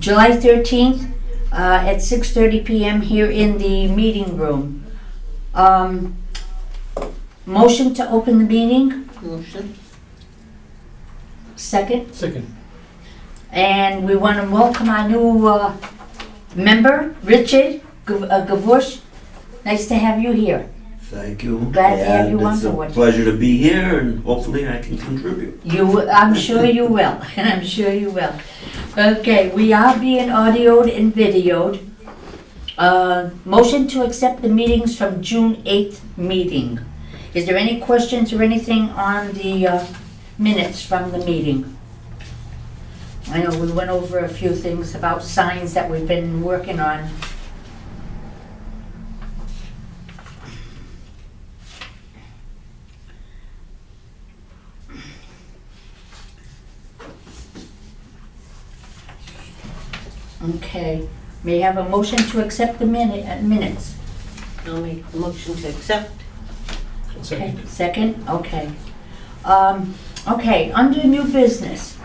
July 13th at 6:30 p.m. here in the meeting room. Motion to open the meeting? Motion. Second? Second. And we want to welcome our new member, Richard Gavush. Nice to have you here. Thank you. Glad to have you on It's board. a pleasure to be here, and hopefully I can contribute. I'm sure you will, and I'm sure you will. Okay, we are being audioed and videoed. Motion to accept the meetings from June 8th meeting. Is there any questions or anything on the minutes from the meeting? I know we went over a few things about signs that we've been working on. Okay, may I have a motion to accept the minutes? I'll make a motion to accept. Okay, Second. second, okay. Okay, under new business,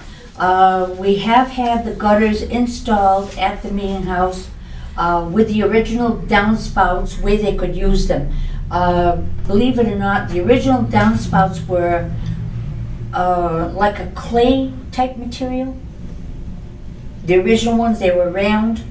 we have had the gutters installed at the meeting house with the original downspouts where they could use them. Believe it or not, the original downspouts were like a clay type material. The original ones, they were round.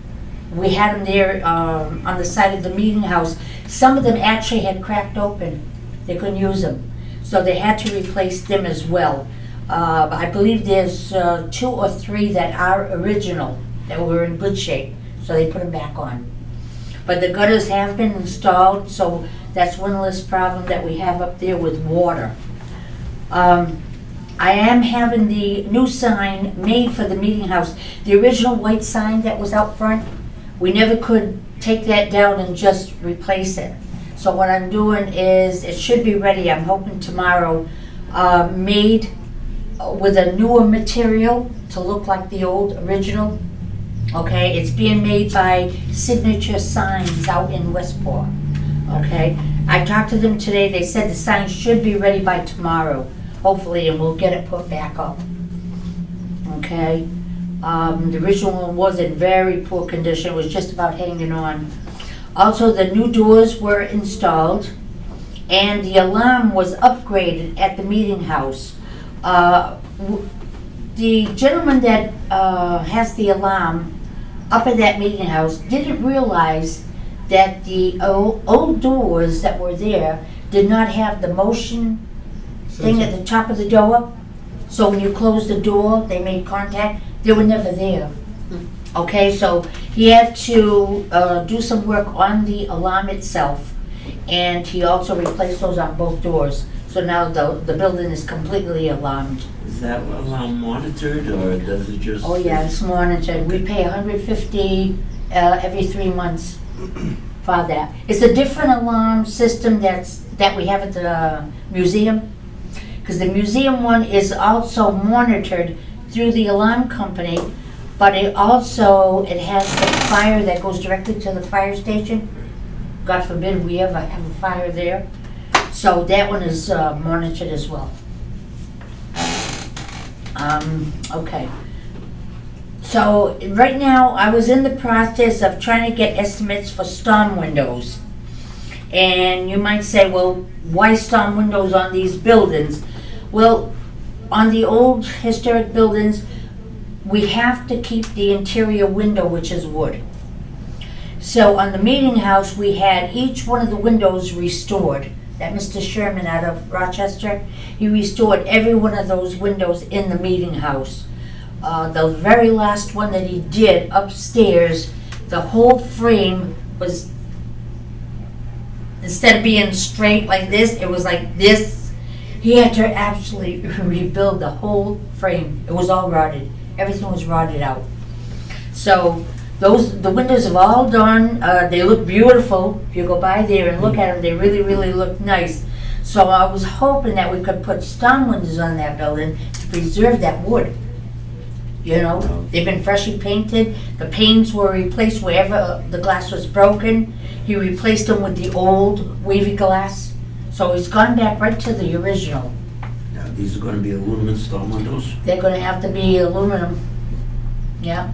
We had them there on the side of the meeting house. Some of them actually had cracked open. They couldn't use them. So they had to replace them as well. I believe there's 2 or 3 that are original, that were in good shape. So they put them back on. But the gutters have been installed, so that's one less problem that we have up there with water. I am having the new sign made for the meeting house. The original white sign that was out front, we never could take that down and just replace it. So what I'm doing is, it should be ready, I'm hoping tomorrow, made with a newer material to look like the old original. Okay, it's being made by Signature Signs out in Westport. Okay, I talked to them today, they said the sign should be ready by tomorrow, hopefully, and we'll get it put back up. Okay, the original one was in very poor condition, it was just about hanging on. Also, the new doors were installed, and the alarm was upgraded at the meeting house. The gentleman that has the alarm up at that meeting house didn't realize that the old doors that were there did not have the motion thing at the top of the door. So when you close the door, they made contact. They were never there. Okay, so he had to do some work on the alarm itself, and he also replaced those on both doors. So now the building is completely alarmed. Is that alarm monitored, or does it just? Oh yeah, it's monitored. We pay $150 every 3 months for that. It's a different alarm system that we have at the museum, because the museum one is also monitored through the alarm company, but it has the fire that goes directly to the fire station. God forbid we ever have a fire there. So that one is monitored as well. Okay. So right now, I was in the process of trying to get estimates for storm windows. And you might say, well, why storm windows on these buildings? Well, on the old historic buildings, we have to keep the interior window, which is wood. So on the meeting house, we had each one of the windows restored. That Mr. Sherman out of Rochester, he restored every one of those windows in the meeting house. The very last one that he did upstairs, the whole frame was, instead of being straight like this, it was like this. He had to actually rebuild the whole frame. It was all rotted. Everything was rotted out. So the windows have all done. They look beautiful. If you go by there and look at them, they really, really look nice. So I was hoping that we could put storm windows on that building to preserve that wood. You know, they've been freshly painted. The panes were replaced wherever the glass was broken. He replaced them with the old wavy glass. So he's gone back right to the original. Now, these are going to be aluminum storm windows. They're going to have to be aluminum. Yeah.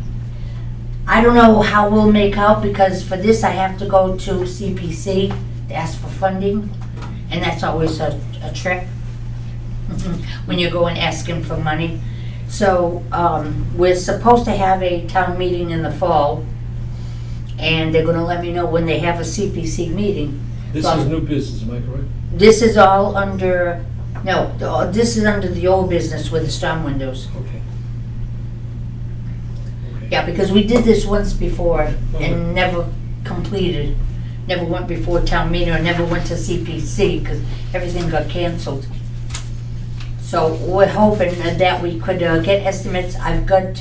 I don't know how we'll make out, because for this I have to go to CPC to ask for funding, and that's always a trick when you go and ask him for money. So we're supposed to have a town meeting in the fall, and they're gonna let me know when they have a CPC meeting. This So is new business, am I correct? this is all under, no, this is under the old business with the storm windows. Okay. Yeah, because we did this once before Okay. and never completed, never went before town meeting, or never went to CPC, because everything got canceled. So we're hoping that we could get estimates. I've got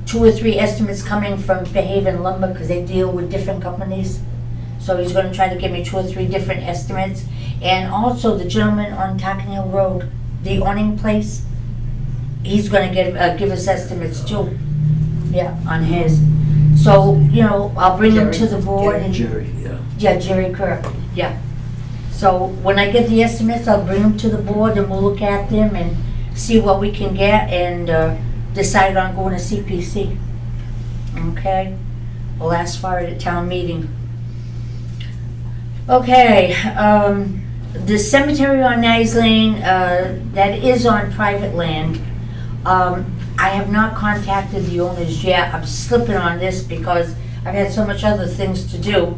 2 or 3 estimates coming from Fairhaven Lumber, because they deal with different companies. So he's gonna try to give me 2 or 3 different estimates. And also the gentleman on Tarkin Hill Road, the awning place, he's gonna give us estimates too. Yeah, on his. So, you know, I'll bring him to the board and. Jerry, yeah. Yeah, Jerry Kirk, yeah. So when I get the estimates, I'll bring them to the board and we'll look at them and see what we can get and decide on going to CPC. Okay? We'll ask for it at town meeting. Okay, the cemetery on Nice Lane, that is on private land. I have not contacted the owners yet. I'm slipping on this because I've had so much other things to do.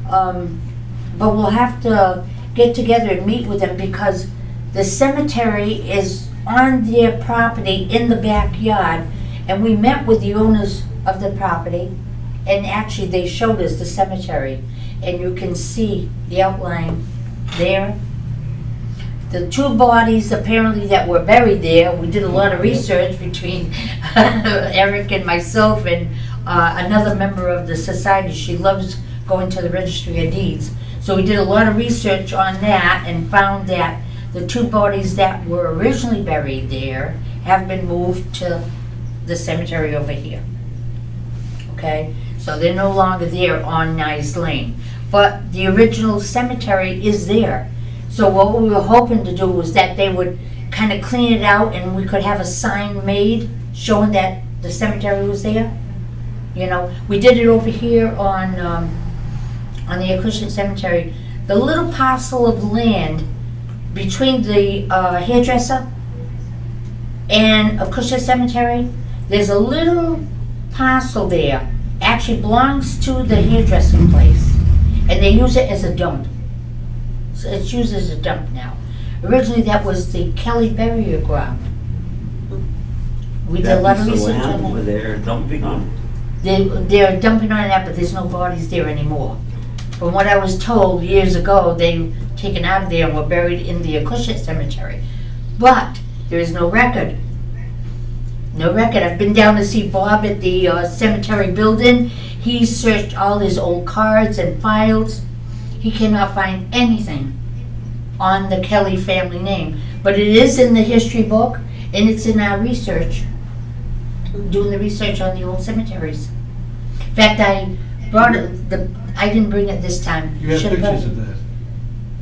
But we'll have to get together and meet with them, because the cemetery is on their property in the backyard, and we met with the owners of the property, and actually they showed us the cemetery, and you can see the outline there. The 2 bodies apparently that were buried there, we did a lot of research between Eric and myself and another member of the society. She loves going to the registry of deeds. So we did a lot of research on that and found that the 2 bodies that were originally buried there have been moved to the cemetery over here. Okay, so they're no longer there on Nice Lane. But the original cemetery is there. So what we were hoping to do was that they would kind of clean it out and we could have a sign made showing that the cemetery was there. You know, we did it over here on the Acushnet Cemetery. The little parcel of land between the hairdresser and Acushnet Cemetery, there's a little parcel there, actually belongs to the hairdressing place, and they use it as a dump. So it's used as a dump now. Originally, that was the Kelly burial ground. We did a lot of That piece research land on that. where they're dumping on? They're dumping on that, but there's no bodies there anymore. From what I was told years ago, they were taken out of there and were buried in the Acushnet Cemetery. But there is no record. No record. I've been down to see Bob at the cemetery building. He searched all his old cards and files. He cannot find anything on the Kelly family name. But it is in the history book, and it's in our research, doing the research on the old cemeteries. In fact, I brought it, I didn't bring it this time. You have Should've pictures brought- of that?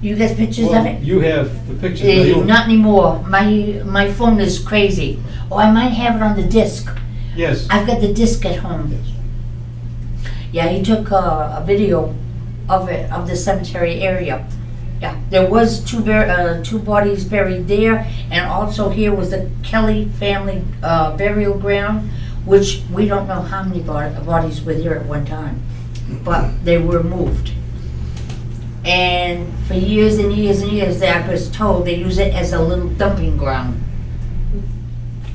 You got pictures of Well, it? you have the pictures. I don't- Not anymore. My phone is crazy. Oh, I might have it on the disc. Yes. I've got the disc at home. Yes. Yeah, he took a video of it, of the cemetery area. Yeah, there was 2 bodies buried there, and also here was the Kelly family burial ground, which we don't know how many bodies were there at one time, but they were moved. And for years and years and years, I was told they use it as a little dumping ground.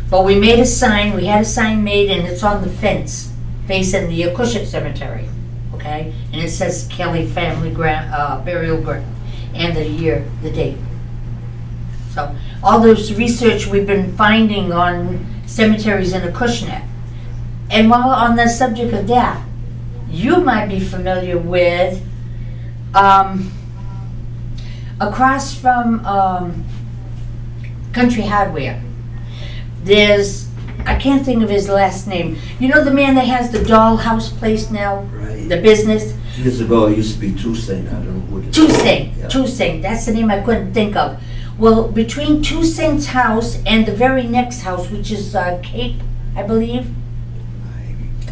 But we made a sign, we had a sign made, and it's on the fence facing the Acushnet Cemetery, okay? And it says Kelly family burial ground, and the year, the date. So, all this research we've been finding on cemeteries in Acushnet. And while on the subject of that, you might be familiar with, across from Country Hardware, there's, I can't think of his last name. You know the man that has the dollhouse place now? Right. The business? Years ago, it used to be Tuesday, I don't know what it is. Toussaint, Yeah. Toussaint, that's the name I couldn't think of. Well, between Toussaint's house and the very next house, which is Cape, I believe.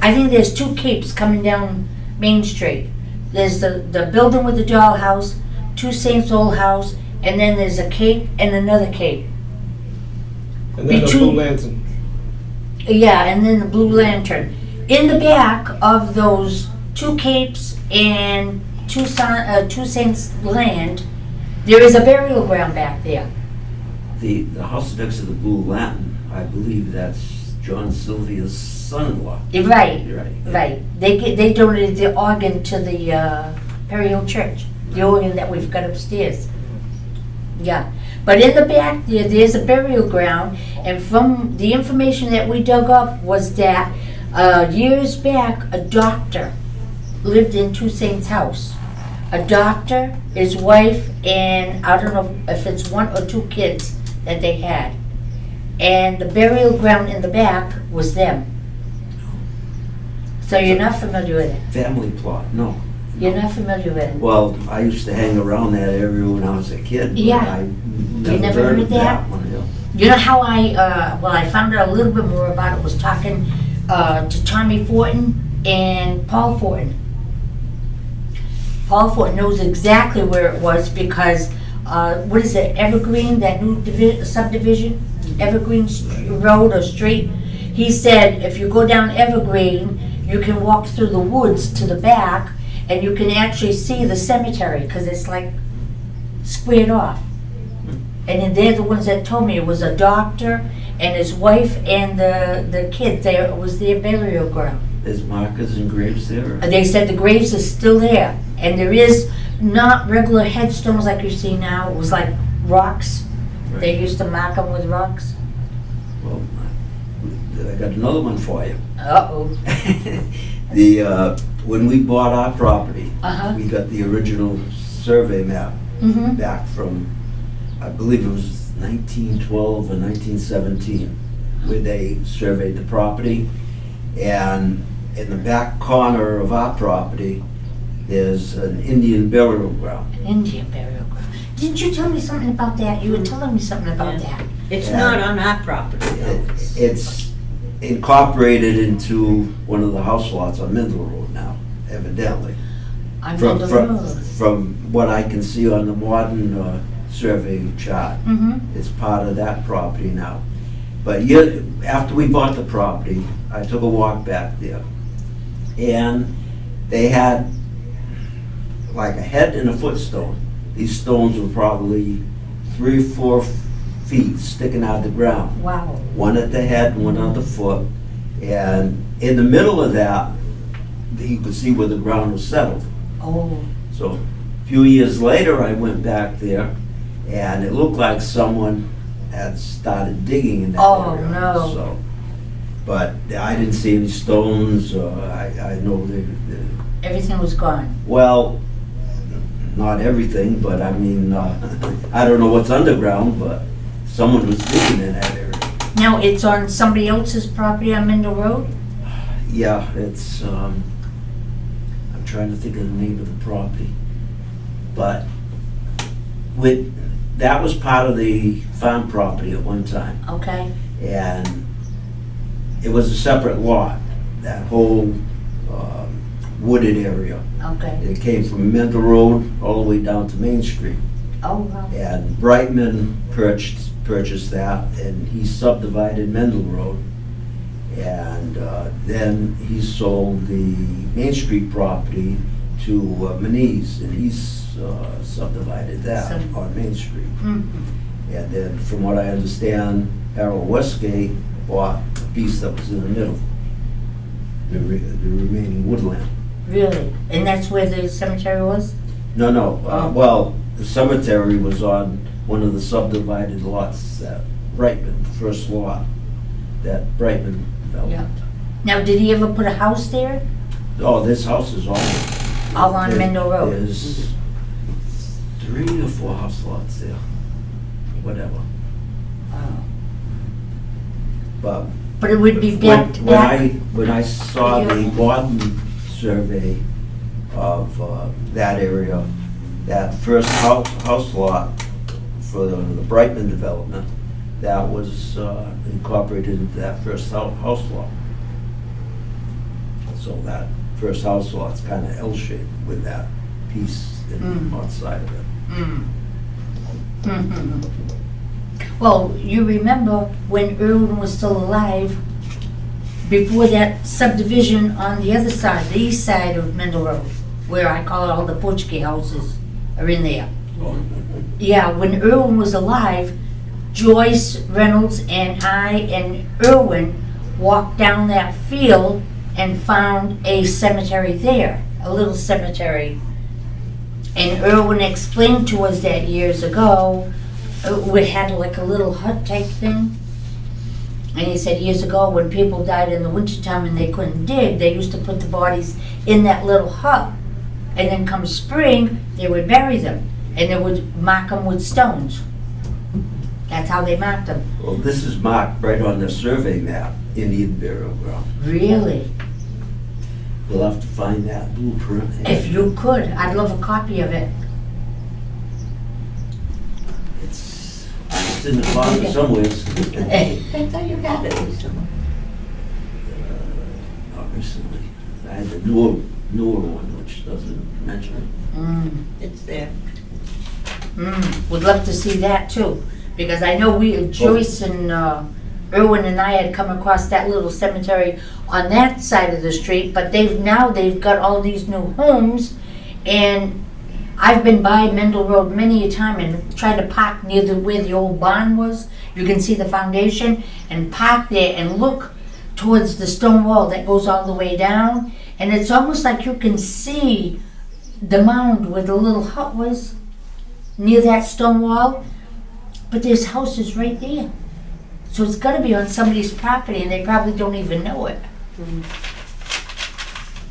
I think there's two capes coming down Main Street. There's the building with the dollhouse, Two Saints old house, and then there's a cape and another cape. And then the Between- Blue Lantern. Yeah, and then the Blue Lantern. In the back of those two capes and Two Saints land, there is a burial ground back there. The house next to the Blue Lantern, I believe that's John Sylvia's son-in-law. Right, You're right. right. They donated the organ to the Perry Hill Church, the organ that we've got upstairs. Yeah, but in the back there's a burial ground, and from the information that we dug up was that years back a doctor lived in Two Saints' house. A doctor, his wife, and I don't know if it's one or two kids that they had. And the burial ground in the back was them. So you're not familiar with it? Family plot, no. You're not familiar with it? Well, I used to hang around that area when I was a kid. but Yeah. I never never heard heard of that? that one, yeah. You know how I found out a little bit more about it, was talking to Tommy Fortin and Paul Fortin. Paul Fortin knows exactly where it was because, what is it, Evergreen, that new subdivision? Evergreen Road or Street? He said if you go down Evergreen, you can walk through the woods to the back and you can actually see the cemetery because it's like squared off. And then they're the ones that told me it was a doctor and his wife and the kid. It was their burial ground. There's markers and graves there. They said the graves are still there, and there is not regular headstones like you see now. It was like rocks. They used to mark them with rocks. Well, I got another one for you. Uh-oh. When we bought our property, Uh-huh. we got the original survey map Mm-hmm. back from, I believe it was 1912 or 1917, where they surveyed the property. And in the back corner of our property, there's an Indian burial ground. An Indian burial ground. Didn't you tell me something about that? You were telling me something about that. It's Yeah. not on our property though. It's incorporated into one of the house lots on Mendel Road now, evidently. On From, the from, road. from what I can see on the modern survey chart, Mm-hmm. it's part of that property now. But after we bought the property, I took a walk back there, and they had like a head and a footstone. These stones were probably 3 or 4 feet sticking out of the ground. Wow. One at the head, one on the foot, and in the middle of that, you could see where the ground was settled. Oh. So a few years later, I went back there, and it looked like someone had started digging in that Oh, area. no. So, but I didn't see any stones. I know Everything was gone. well, not everything, but I mean, I don't know what's underground, but someone was digging in that area. Now it's on somebody else's property on Mendel Road? Yeah, it's, I'm trying to think of the name of the property. But that was part of the farm property at one time. Okay. And it was a separate lot, that whole wooded area. Okay. It came from Mendel Road all the way down to Main Street. Oh, wow. And Brightman purchased that, and he subdivided Mendel Road. And then he sold the Main Street property to Manise, and he's subdivided that on Main Street. Mm-hmm. And then, from what I understand, Harold Westgate bought the piece that was in the middle, the remaining woodland. Really? And that's where the cemetery was? No, Oh. well, the cemetery was on one of the subdivided lots that Brightman, the first lot that Brightman developed. Yeah. Now, did he ever put a house there? Oh, this house is All on Mendel Road? There's 3 or 4 house lots there, whatever. Oh. But But it would be back to back? when I saw the modern survey of that area, that first house lot for the Brightman development, that was incorporated into that first house lot. So that first house lot's kind of L-shaped with that piece outside of it. Well, you remember when Irwin was still alive, before that subdivision on the other side, the east side of Mendel Road, where I call it all the Portuguese houses are in there. Yeah, when Irwin was alive, Joyce Reynolds and I and Irwin walked down that field and found a cemetery there, a little cemetery. And Irwin explained to us that years ago, we had like a little hut type thing. And he said years ago when people died in the wintertime and they couldn't dig, they used to put the bodies in that little hut. And then come spring, they would bury them. And they would mark them with stones. That's how they marked them. Well, this is marked right on the survey map, Indian burial ground. Really? We'll have to find that blueprint. If you could, I'd love a copy of it. It's in the closet somewhere. I thought you had it somewhere. Not recently. I had the newer one, which doesn't mention it. It's there. Would love to see that too. Because I know Joyce and Irwin and I had come across that little cemetery on that side of the street, but they've got all these new homes, and I've been by Mendel Road many a time and tried to park near where the old barn was. You can see the foundation, and park there and look towards the stone wall that goes all the way down, and it's almost like you can see the mound where the little hut was near that stone wall, but there's houses right there. So it's got to be on somebody's property, and they probably don't even know it.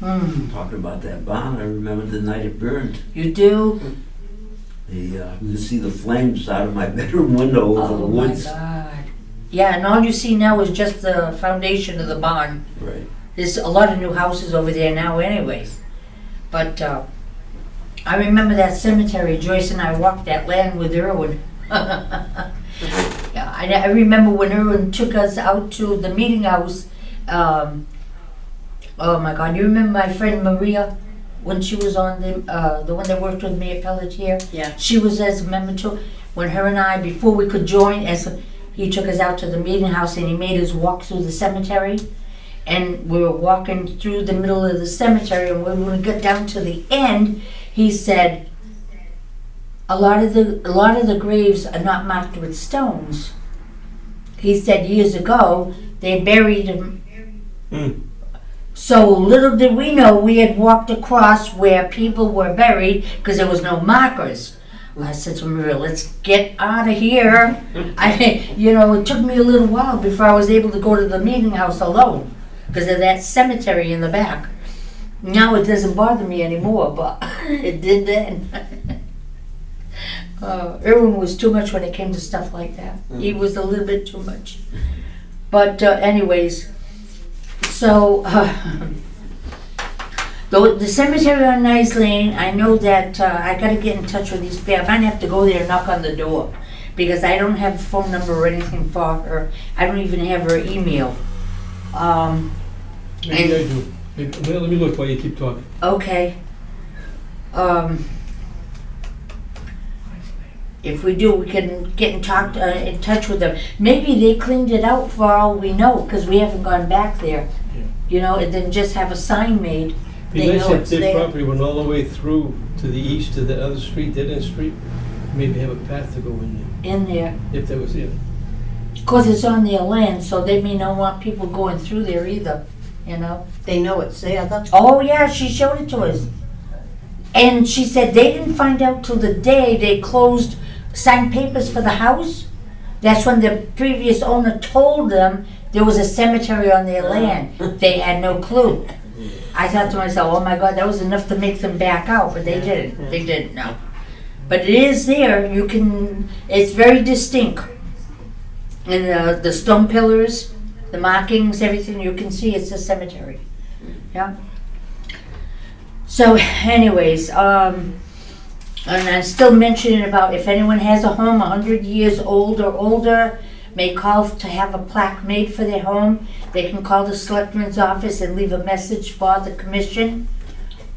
Talking about that barn, I remember the night it burned. You do? You could see the flames out of my bedroom window over the woods. Oh my God. Yeah, and all you see now is just the foundation of the barn. Right. There's a lot of new houses over there now anyways. But I remember that cemetery. Joyce and I walked that land with Irwin. Yeah, I remember when Irwin took us out to the meeting house. Oh my God, you remember my friend Maria when she was on the one that worked with me at Pelletier? Yeah. She was as a member too. When her and I, before we could join, he took us out to the meeting house and he made us walk through the cemetery. And we were walking through the middle of the cemetery, and when we got down to the end, he said, a lot of the graves are not marked with stones. He said years ago they buried them. So little did we know we had walked across where people were buried because there was no markers. I said to Maria, let's get out of here. It took me a little while before I was able to go to the meeting house alone because of that cemetery in the back. Now it doesn't bother me anymore, but it did then. Irwin was too much when it came to stuff like that. He was a little bit too much. But anyways, so the cemetery on Nice Lane, I know that I got to get in touch with these people. I might have to go there and knock on the door because I don't have a phone number or anything for her. I don't even have her email. Maybe I do. Let me look while you keep talking. Okay. If we do, we can get in touch with them. Maybe they cleaned it out for all we know, because we haven't gone back there. Yeah. And then just have a sign made. Be They nice know if it's their there. property went all the way through to the east to the other street, dead end street. Maybe have a path to go in In there. there, if there was in. Because it's on their land, so they may not want people going through there either, They know it's there, though. Oh yeah, she showed it to us. And she said they didn't find out till the day they signed papers for the house. That's when the previous owner told them there was a cemetery on their land. They had no clue. I thought to myself, oh my God, that was enough to make them back out, but they didn't. They didn't, no. But it is there. It's very distinct. And the stone pillars, the markings, everything, you can see it's a cemetery. Yeah. So anyways, and I'm still mentioning about if anyone has a home 100 years old or older, may call to have a plaque made for their home. They can call the selectman's office and leave a message for the commission.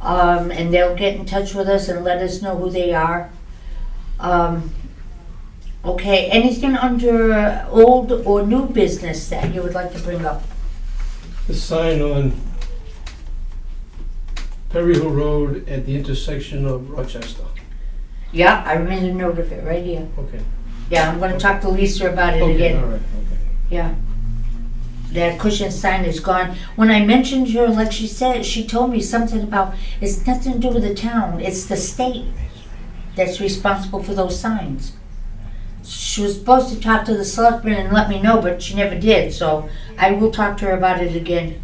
And they'll get in touch with us and let us know who they are. Okay, anything under old or new business that you would like to bring up? The sign on Perry Hill Road at the intersection of Rochester. Yeah, I made a note of it right here. Okay. Yeah, I'm gonna talk to Lisa about it Okay, again. all right, okay. Yeah. That cushion sign is gone. When I mentioned her, like she said, she told me something about, it's nothing to do with the town, it's the state that's responsible for those signs. She was supposed to talk to the selectman and let me know, but she never did, so I will talk to her about it again.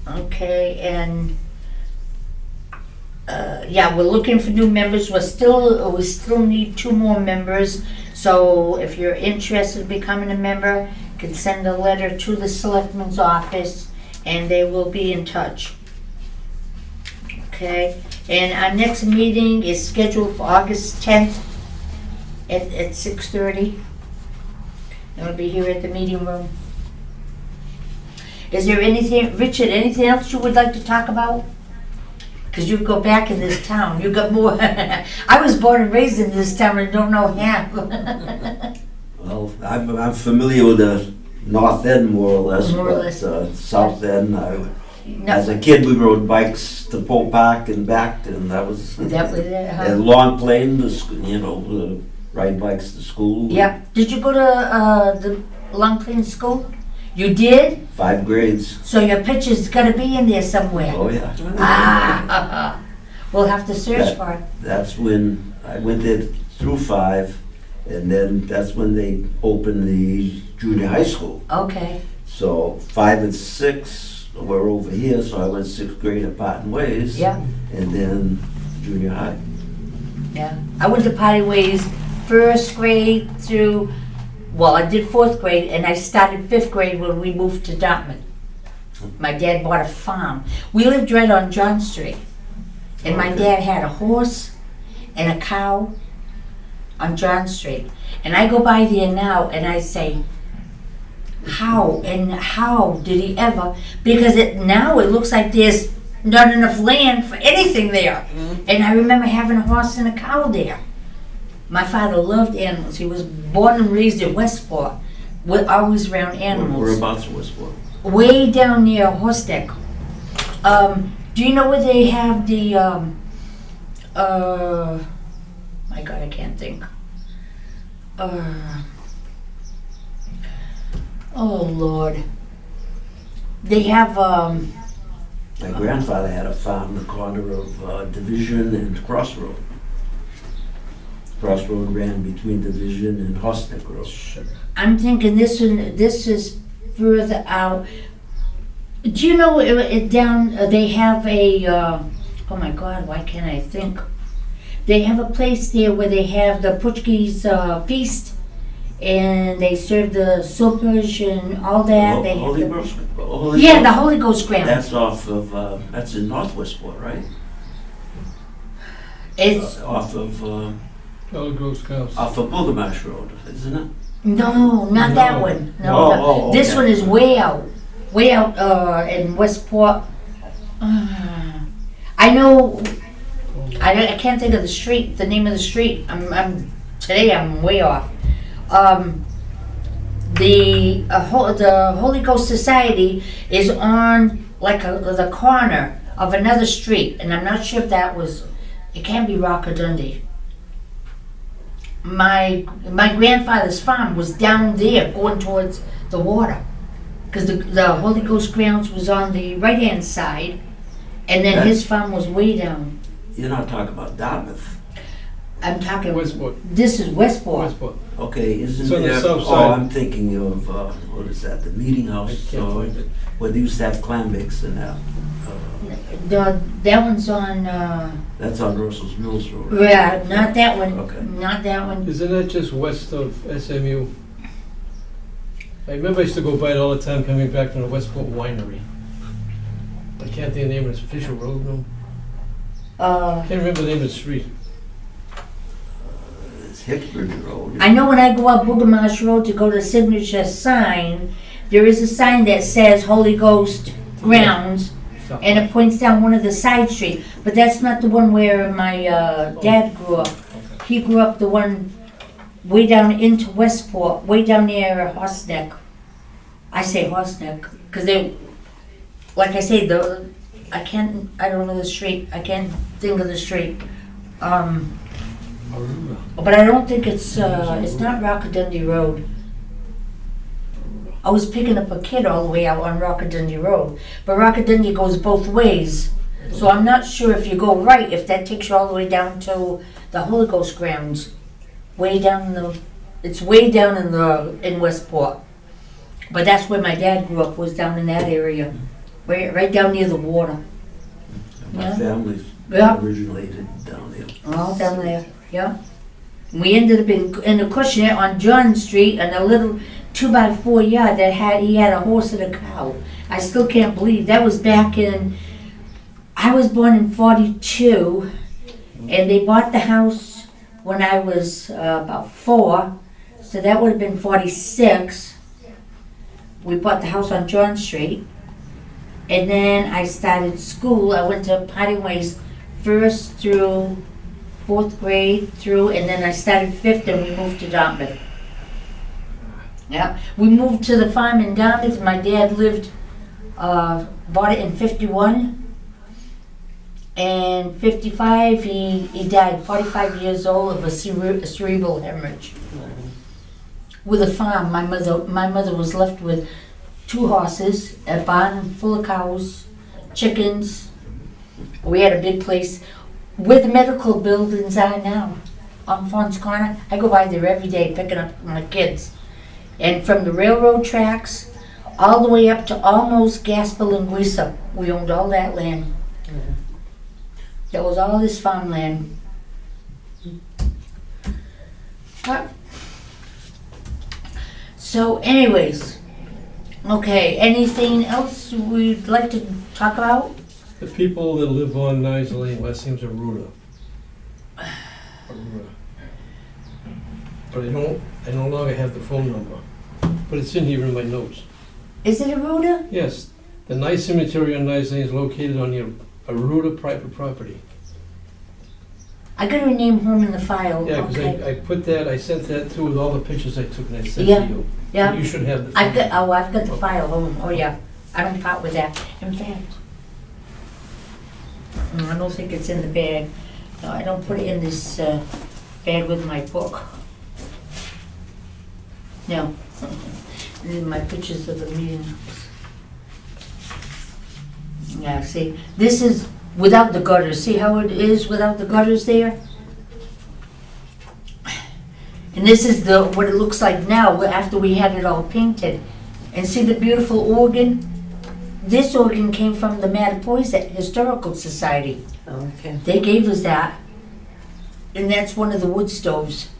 Okay, and yeah, we're looking for new members. We still need 2 more members. So if you're interested in becoming a member, you can send a letter to the selectman's office, and they will be in touch. Okay, and our next meeting is scheduled for August 10th at 6:30. It'll be here at the meeting room. Is there anything, Richard, anything else you would like to talk about? Because you go back in this town, you got more. I was born and raised in this town and don't know half. Well, I'm familiar with the north end more or less, More or but less. south end, as No, a kid, we rode bikes to Pole Park and back, and that was, that was it, huh? and Long Plain, ride bikes to school. Yeah. Did you go to the Long Plain School? You did? 5 grades. So your picture's gotta be in there somewhere. Oh, yeah. Ah, we'll have to search That- for it. That's when I went there through 5, and then that's when they opened the junior high school. Okay. So 5 and 6 were over here, so I went 6th grade at Parton Ways. Yeah, And then junior high. yeah. I went to Potty Ways 1st grade through, well, I did 4th grade, and I started 5th grade when we moved to Dartmouth. My dad bought a farm. We lived right on John Street. And my Okay. dad had a horse and a cow on John Street. And I go by there now and I say, how did he ever? Because now it looks like there's not enough land for anything there. And I remember having a horse and a cow there. My father loved animals. He was born and raised in Westport. We're always around animals. Whereabouts was what? Way down near Horsedeck. Do you know where they have the, my God, I can't think. Oh Lord. They have, My grandfather had a farm in the corner of Division and Crossroad. Crossroad ran between Division and Hosnick Road. I'm thinking this is further out. Do you know it down, they have a, oh my God, why can't I think? They have a place there where they have the Portuguese feast, and they serve the soupage and all that. They have Holy the- Ghost? Holy Yeah, Ghost? the Holy Ghost ground. That's off of, that's in Northwestport, right? It's, Off of All Ghost Scouts. Boogermash Road, isn't it? no, not that No. one. No, Oh, no. oh, This okay. one is way out in Westport. I know, I can't think of the street, the name of the street. Today I'm way off. The Holy Ghost Society is on like the corner of another street, and I'm not sure if that was, it can't be Rock or Dundee. My grandfather's farm was down there going towards the water, because the Holy Ghost grounds was on the right-hand side, and then his farm was way down. You're not talking about Dartmouth. I'm talking, Westport. this is Westport. Westport. Okay, isn't It's on the there? south Oh, side. I'm thinking of, what is that, the Meeting I House? can't find it. Where they used to have clam bakes and that. That one's on, That's on Russell's Mills Road. yeah, not that one, Okay. not that one. Isn't that just west of SMU? I remember I used to go by it all the time coming back from the Westport Winery. I can't think of the name of it, Fisher Road, no? Uh, Can't remember the name of the street. It's Hicksbridge Road. I know when I go up Booger Marsh Road to go to Signature Sign, there is a sign that says Holy Ghost Grounds, and it points down one of the side streets, but that's not the one where my dad grew up. He grew up the one way down into Westport, way down near Horseneck. I say Horseneck, because they, like I say, I don't know the street, I can't think of the street. But I don't think it's not Rockadundy Road. I was picking up a kid all the way out on Rockadundy Road, but Rockadundy goes both ways. So I'm not sure if you go right, if that takes you all the way down to the Holy Ghost grounds. It's way down in Westport. But that's where my dad grew up, was down in that area, right down near the water. My Yeah. family's Yeah. originated down there. All down there, yeah. We ended up in Acushnet on John Street in a little 2x4 yard that he had a horse and a cow. I still can't believe, that was back in, I was born in 42, and they bought the house when I was about 4, so that would have been 46. We bought the house on John Street, and then I started school. I went to Parting Ways 1st through 4th grade through, and then I started 5th and we moved to Dartmouth. Yeah, we moved to the farm in Dartmouth. My dad bought it in 51. And 55, he died 45 years old of a cerebral hemorrhage. With a farm, my mother was left with 2 horses, a barn full of cows, chickens. We had a big place where the medical buildings are now, on Fawn's Corner. I go by there every day picking up my kids. And from the railroad tracks all the way up to almost Gaspel and Guisa, we owned all that land. That was all this farmland. So anyways, okay, anything else we'd like to talk about? The people that live on Nice Lane, last name's Aruda. But I no longer have the phone number, but it's in here in my notes. Is it Aruda? Yes, the Nice Cemetery on Nice Lane is located on the Aruda private property. I got her name home in the file. Yeah, because Okay. I sent that too with all the pictures I took and I sent Yeah, to you. yeah. You should have the. I've got the file home. Oh yeah, I don't part with that. In fact, I don't think it's in the bag. No, I don't put it in this bag with my book. No, these are my pictures of the meeting. Yeah, see, this is without the gutters. See how it is without the gutters there? And this is what it looks like now after we had it all painted. And see the beautiful organ? This organ came from the Mattapoisett Historical Society. Okay. They gave us that. And that's one of the wood stoves.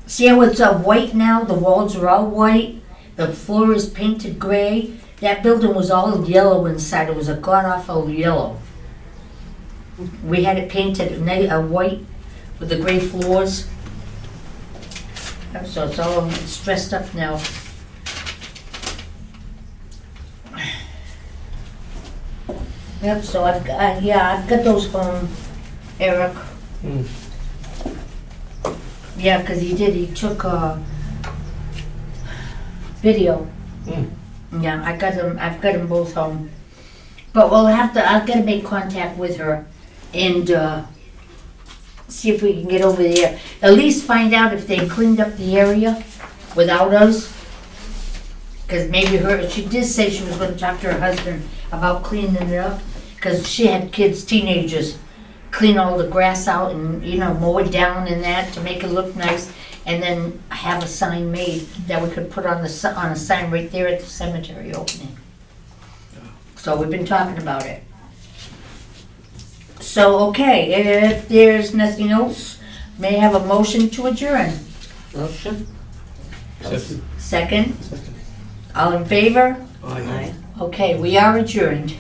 See how it's white now? The walls are all white. The floor is painted gray. That building was all yellow inside. It was a god-awful yellow. We had it painted white with the gray floors. So it's all stressed up now. Yep, so I've got those from Eric. Mm. Yeah, because he took a video. Mm. Yeah, I've got them both home. But I've got to make contact with her and see if we can get over there. At least find out if they cleaned up the area without us. Because maybe she did say she was going to talk to her husband about cleaning it up. Because she had kids, teenagers, clean all the grass out and, mow it down and that to make it look nice. And then have a sign made that we could put on a sign right there at the cemetery opening. So we've been talking about it. So, okay, if there's nothing else, may I have a motion to adjourn? Motion? Accepted. Second? Second. All in favor? Aye. Okay, we are adjourned.